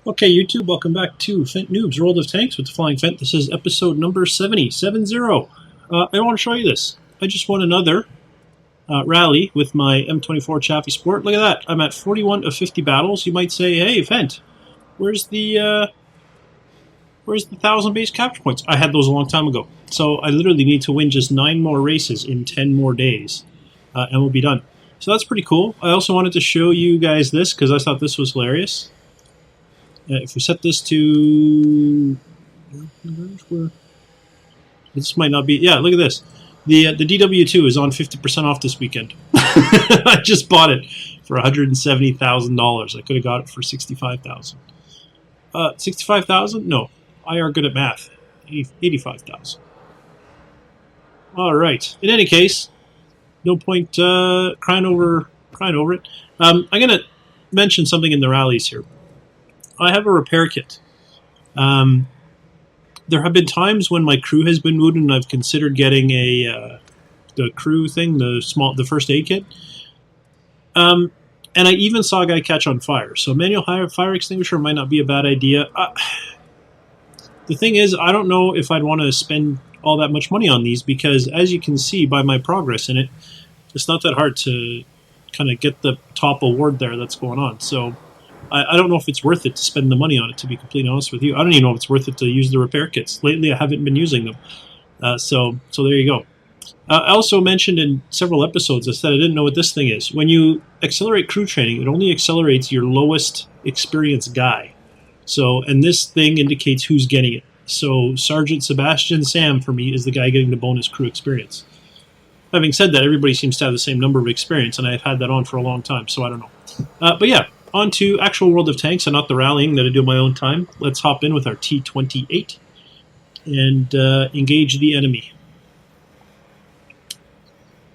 Okay, YouTube, welcome back to Phent Noobs, World of Tanks with the Flying Phent. This is episode number 70. I want to show you this. I just won another rally with my M24 Chaffee Sport. Look at that. I'm at 41 of 50 battles. You might say, hey, Phent, where's the 1,000 base capture points? I had those a long time ago. So I literally need to win just 9 more races in 10 more days, and we'll be done. So that's pretty cool. I also wanted to show you guys this because I thought this was hilarious. If we set this to... This might not be... Yeah, look at this. The DW2 is on 50% off this weekend. I just bought it for $170,000. I could have got it for $65,000. $65,000? No. I are good at math. $85,000. All right. In any case, no point crying over it. I'm going to mention something in the rallies here. I have a repair kit. There have been times when my crew has been wounded and I've considered getting the crew thing, the first aid kit. And I even saw a guy catch on fire. So a manual fire extinguisher might not be a bad idea. The thing is, I don't know if I'd want to spend all that much money on these because, as you can see by my progress in it, it's not that hard to kind of get the top award there that's going on. So I don't know if it's worth it to spend the money on it, to be completely honest with you. I don't even know if it's worth it to use the repair kits. Lately, I haven't been using them. So there you go. I also mentioned in several episodes, I said I didn't know what this thing is. When you accelerate crew training, it only accelerates your lowest experienced guy. So, and this thing indicates who's getting it. So Sergeant Sebastian Sam, for me, is the guy getting the bonus crew experience. Having said that, everybody seems to have the same number of experience, and I've had that on for a long time, so I don't know. But yeah. On to actual World of Tanks and not the rallying that I do in my own time. Let's hop in with our T28 and engage the enemy.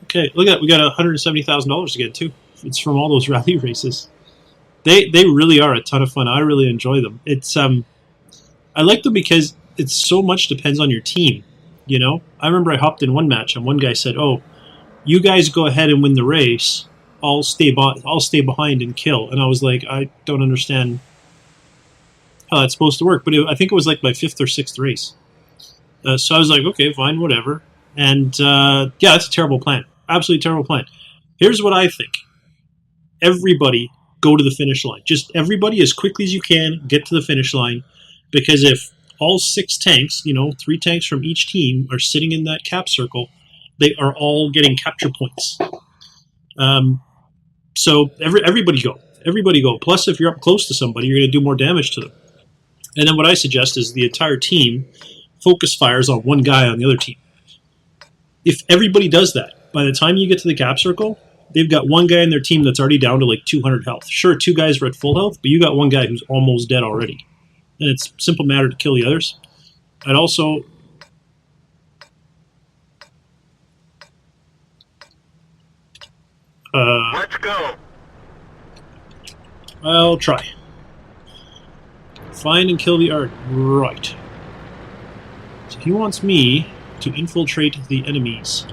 Okay, look at that. We got $170,000 again, too. It's from all those rally races. They really are a ton of fun. I really enjoy them. It's I like them because it's so much depends on your team. You know, I remember I hopped in one match and one guy said, "Oh, you guys go ahead and win the race. I'll stay behind and kill." And I was like, I don't understand how that's supposed to work. But I think it was like my 5th or 6th race. So I was like, okay, fine, whatever. And yeah, that's a terrible plan. Absolutely terrible plan. Here's what I think. Everybody go to the finish line. Just everybody, as quickly as you can, get to the finish line. Because if all 6 tanks, 3 tanks from each team are sitting in that cap circle, they are all getting capture points. So everybody go. Plus, if you're up close to somebody, you're going to do more damage to them. And then what I suggest is the entire team focus fires on one guy on the other team. If everybody does that, by the time you get to the cap circle, they've got one guy in their team that's already down to like 200 health. Sure, 2 guys are at full health, but you got one guy who's almost dead already. And it's a simple matter to kill the others. I'd also... Let's go. I'll try. Find and kill the art. Right. So he wants me to infiltrate the enemies.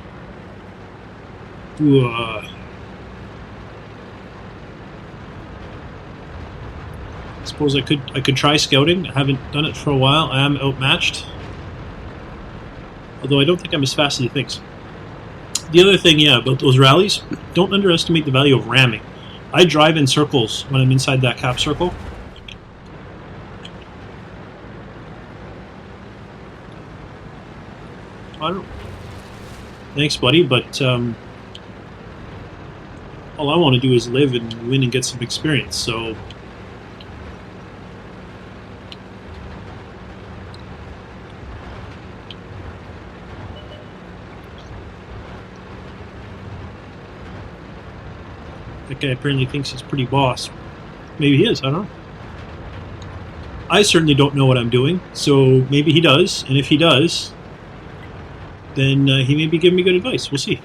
Suppose I could try scouting. I haven't done it for a while. I am outmatched. Although I don't think I'm as fast as he thinks. The other thing, yeah, about those rallies, don't underestimate the value of ramming. I drive in circles when I'm inside that cap circle. I don't... Thanks, buddy, but all I want to do is live and win and get some experience, so... That guy apparently thinks he's pretty boss. Maybe he is, I don't know. I certainly don't know what I'm doing, so maybe he does, and if he does, then he may be giving me good advice. We'll see.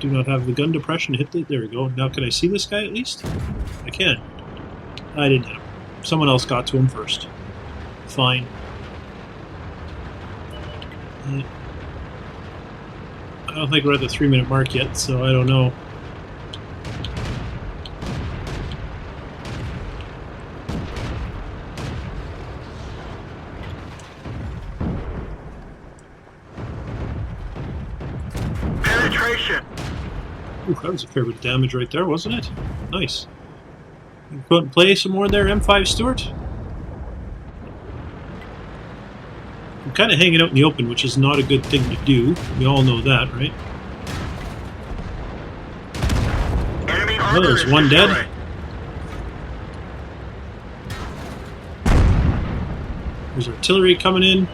Do not have the gun depression hit the... There we go. Now can I see this guy at least? I can. I didn't hit him. Someone else got to him first. Fine. I don't think we're at the 3-minute mark yet, so I don't know. Ooh, that was a fair bit of damage right there, wasn't it? Nice. You go and play some more there, M5 Stuart? I'm kind of hanging out in the open, which is not a good thing to do. We all know that, right? Oh, there's one dead. There's artillery coming in.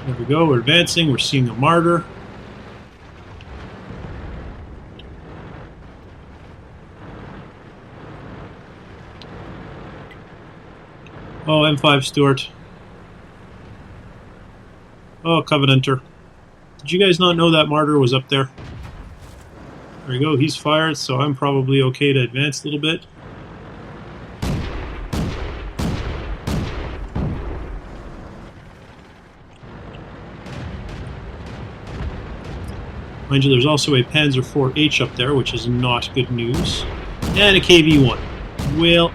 There we go, we're advancing, we're seeing a martyr. Oh, M5 Stuart. Oh, Covenanter. Did you guys not know that martyr was up there? There we go, he's fired, so I'm probably okay to advance a little bit. Mind you, there's also a Panzer IV-H up there, which is not good news. And a KV-1. Well,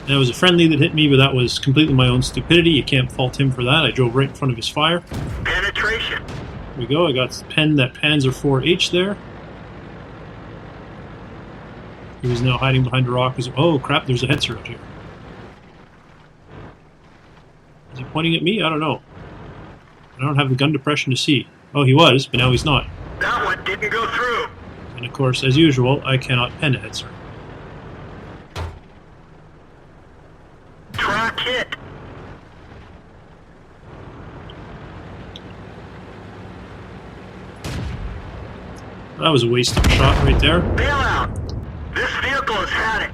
that was a friendly that hit me, but that was completely my own stupidity. You can't fault him for that. I drove right in front of his fire. Penetration. There we go. I got that Panzer IV-H there. He was now hiding behind a rock. Oh, crap, there's a Hetzer out here. Is he pointing at me? I don't know. I don't have the gun depression to see. Oh, he was, but now he's not. That one didn't go through. And of course, as usual, I cannot pen a Hetzer. Track hit. That was a wasted shot right there. Bail out. This vehicle has had it.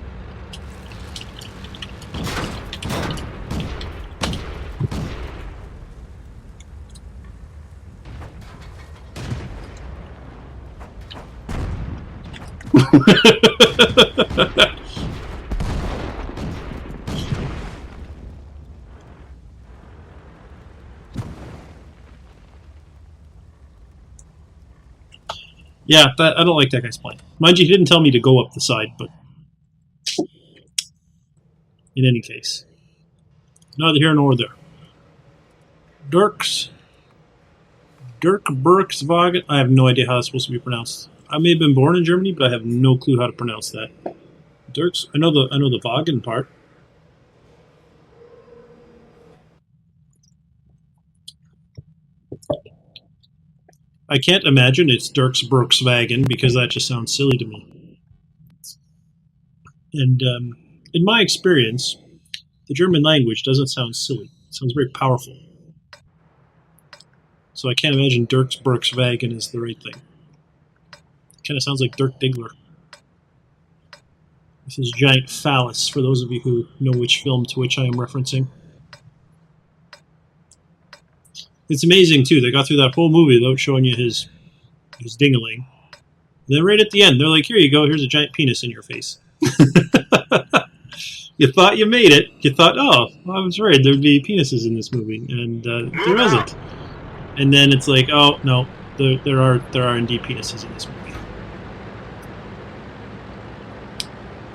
Yeah, I don't like that guy's plane. Mind you, he didn't tell me to go up the side, but in any case, neither here nor there. Dirk Berkswagen. I have no idea how that's supposed to be pronounced. I may have been born in Germany, but I have no clue how to pronounce that. Dirks. I know the Wagen part. I can't imagine it's Dirks Berkswagen because that just sounds silly to me. And in my experience, the German language doesn't sound silly. It sounds very powerful. So I can't imagine Dirks Berkswagen is the right thing. It kind of sounds like Dirk Diggler. This is giant phallus, for those of you who know which film to which I am referencing. It's amazing, too. They got through that whole movie without showing you his ding-a-ling. Then right at the end, they're like, here you go, here's a giant penis in your face. You thought you made it. You thought, oh, I was right, there'd be penises in this movie. And there isn't. And then it's like, oh, no, there are indeed penises in this movie.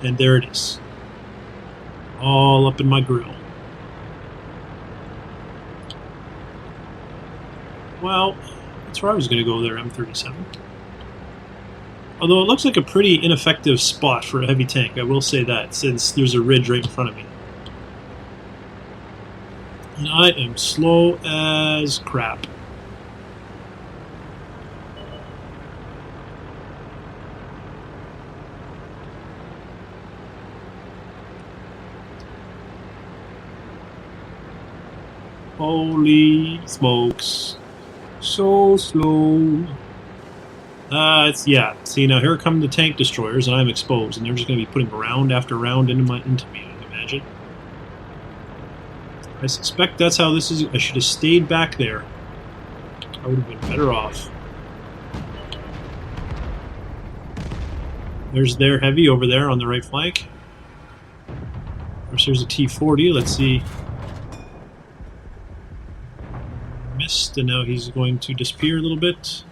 And there it is. All up in my grill. Well, that's where I was going to go there, M37. Although it looks like a pretty ineffective spot for a heavy tank, I will say that, since there's a ridge right in front of me. And I am slow as crap. Holy smokes. So slow. Yeah. See, now here come the tank destroyers, and I'm exposed, and they're just going to be putting round after round into me, I imagine. I suspect that's how this is. I should have stayed back there. I would have been better off. There's their heavy over there on the right flank. Of course, there's a T40. Let's see. Missed, and now he's going to disappear a little bit.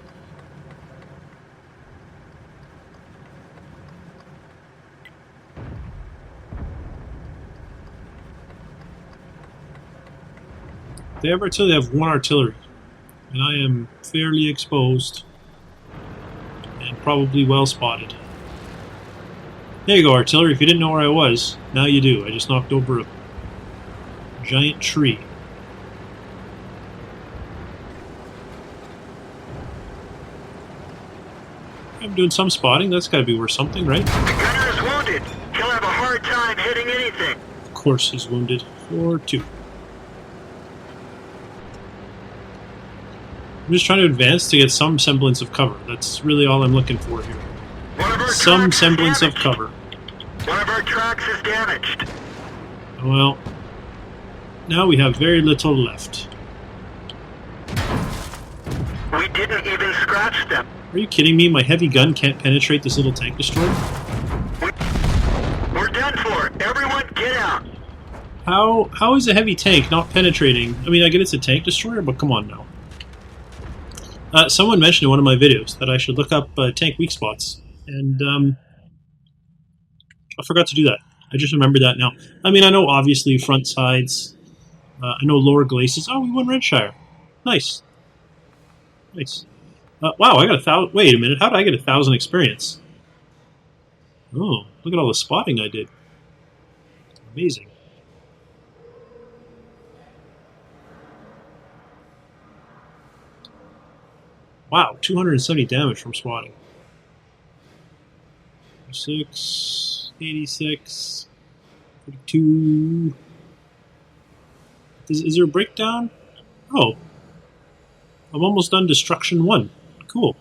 They have artillery. They have one artillery. And I am fairly exposed. And probably well spotted. There you go, artillery. If you didn't know where I was, now you do. I just knocked over a giant tree. I'm doing some spotting. That's got to be worth something, right? The gunner is wounded. He'll have a hard time hitting anything. Of course he's wounded. 4-2. I'm just trying to advance to get some semblance of cover. That's really all I'm looking for here. Some semblance of cover. One of our tracks is damaged. Well, now we have very little left. We didn't even scratch them. Are you kidding me? My heavy gun can't penetrate this little tank destroyer? We're done for. Everyone get out. How is a heavy tank not penetrating? I mean, I get it's a tank destroyer, but come on now. Someone mentioned in one of my videos that I should look up tank weak spots, and I forgot to do that. I just remembered that now. I mean, I know obviously front sides. I know lower glacis. Oh, we won Redshire. Nice. Nice. Wow, I got 1,000. Wait a minute. How did I get 1,000 experience? Oh, look at all the spotting I did. Amazing. Wow, 270 damage from spotting. 6, 86, 42. Is there a breakdown? Oh. I'm almost done Destruction 1. Cool.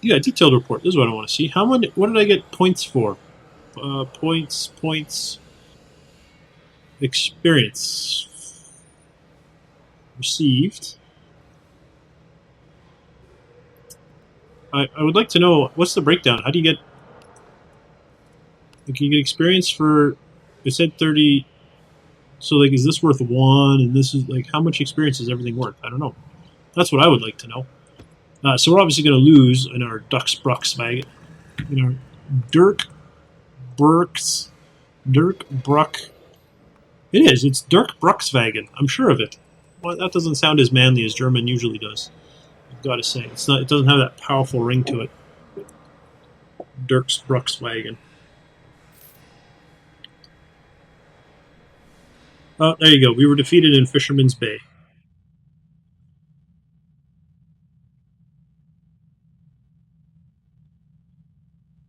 Yeah, detailed report. This is what I want to see. What did I get points for? Points. Experience. Received. I would like to know, what's the breakdown? How do you get... Can you get experience for... It said 30... So, like, is this worth 1? And this is, like, how much experience is everything worth? I don't know. That's what I would like to know. So we're obviously going to lose in our Bruckswagen. In our Dirk Bruck... It is. It's Dirk Bruckswagen. I'm sure of it. Well, that doesn't sound as manly as German usually does. I've got to say. It's not. It doesn't have that powerful ring to it. Dirk's Bruckswagen. Oh, there you go. We were defeated in Fisherman's Bay.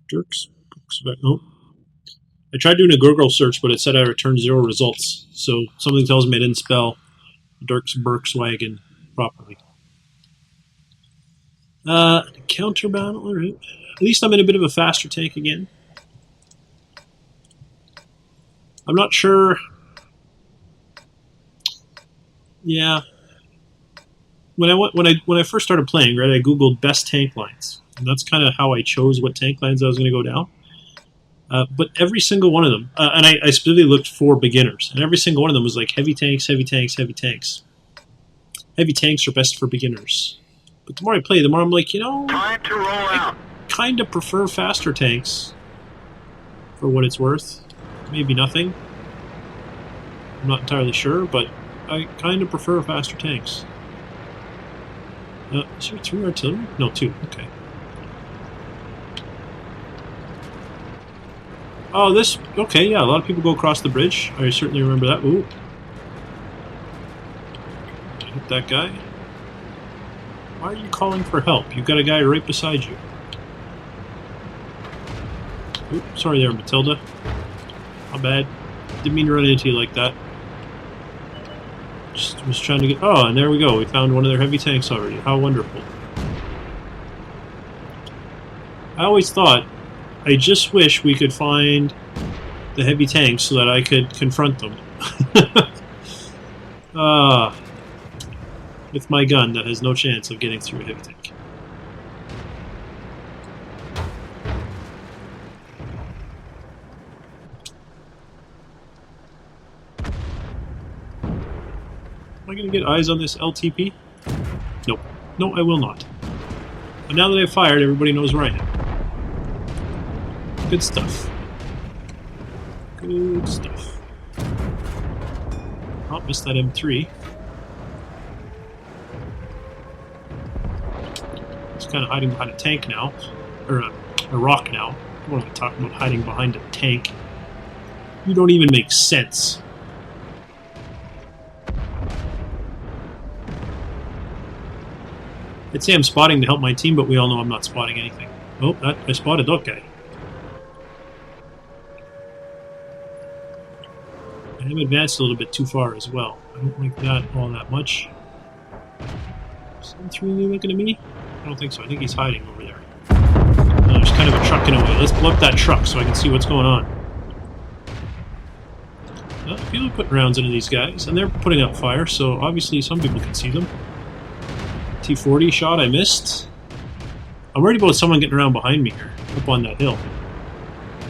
Dirk's Bruckswagen. Oh. I tried doing a Google search, but it said I returned 0 results. So something tells me I didn't spell Dirk's Bruckswagen properly. Counterbattle, alright. At least I'm in a bit of a faster tank again. I'm not sure. Yeah. When I first started playing, right, I googled best tank lines, and that's kind of how I chose what tank lines I was going to go down. But every single one of them, and I specifically looked for beginners, and every single one of them was like heavy tanks, heavy tanks, heavy tanks. Heavy tanks are best for beginners. But the more I play, the more I'm like, you know, Time to roll out. kind of prefer faster tanks for what it's worth. Maybe nothing. I'm not entirely sure, but I kind of prefer faster tanks. Is there 3 artillery? No, 2. Okay. Oh, this... Okay, yeah, a lot of people go across the bridge. I certainly remember that. Ooh. I hit that guy. Why are you calling for help? You've got a guy right beside you. Ooh, sorry there, Matilda. Not bad. Didn't mean to run into you like that. Just was trying to get... Oh, and there we go. We found one of their heavy tanks already. How wonderful. I always thought, I just wish we could find the heavy tanks so that I could confront them. With my gun that has no chance of getting through a heavy tank. Am I going to get eyes on this LTP? Nope. No, I will not. But now that I've fired, everybody knows where I am. Good stuff. Good stuff. Oh, missed that M3. He's kind of hiding behind a tank now, or a rock now. What am I talking about? Hiding behind a tank? You don't even make sense. I'd say I'm spotting to help my team, but we all know I'm not spotting anything. Oh, I spotted that guy. I am advanced a little bit too far as well. I don't like that all that much. Is T28 looking at me? I don't think so. I think he's hiding over there. Oh, there's kind of a truck in a way. Let's blow up that truck so I can see what's going on. Well, people are putting rounds into these guys, and they're putting out fire, so obviously some people can see them. T40 shot I missed. I'm worried about someone getting around behind me here, up on that hill.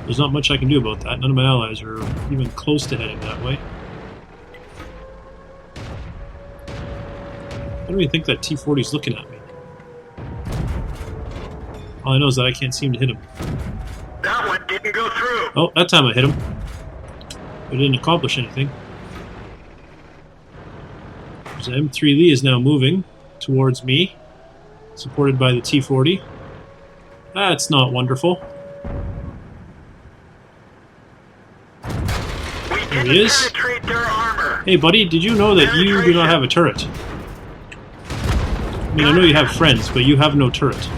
There's not much I can do about that. None of my allies are even close to heading that way. I don't even think that T40 is looking at me. All I know is that I can't seem to hit him. That one didn't go through. Oh, that time I hit him. But it didn't accomplish anything. So M3 is now moving towards me, supported by the T40. That's not wonderful. There he is. Hey buddy, did you know that you do not have a turret? I mean, I know you have friends, but you have no turret.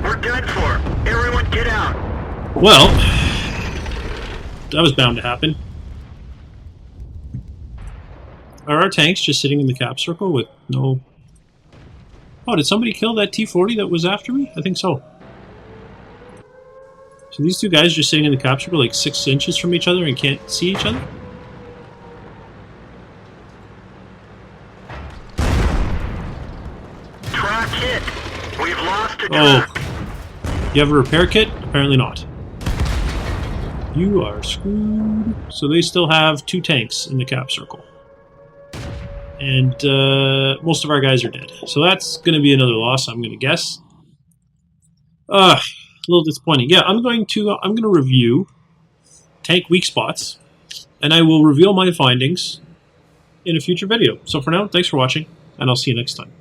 We're done for. Everyone get out. Well, that was bound to happen. Are our tanks just sitting in the cap circle with no... Oh, did somebody kill that T40 that was after me? I think so. So these two guys just sitting in the cap circle like 6 inches from each other and can't see each other? Track hit. We've lost a Oh. track. You have a repair kit? Apparently not. You are screwed. So they still have 2 tanks in the cap circle. And most of our guys are dead. So that's going to be another loss, I'm going to guess. A little disappointing. Yeah, I'm going to review tank weak spots, and I will reveal my findings in a future video. So for now, thanks for watching, and I'll see you next time.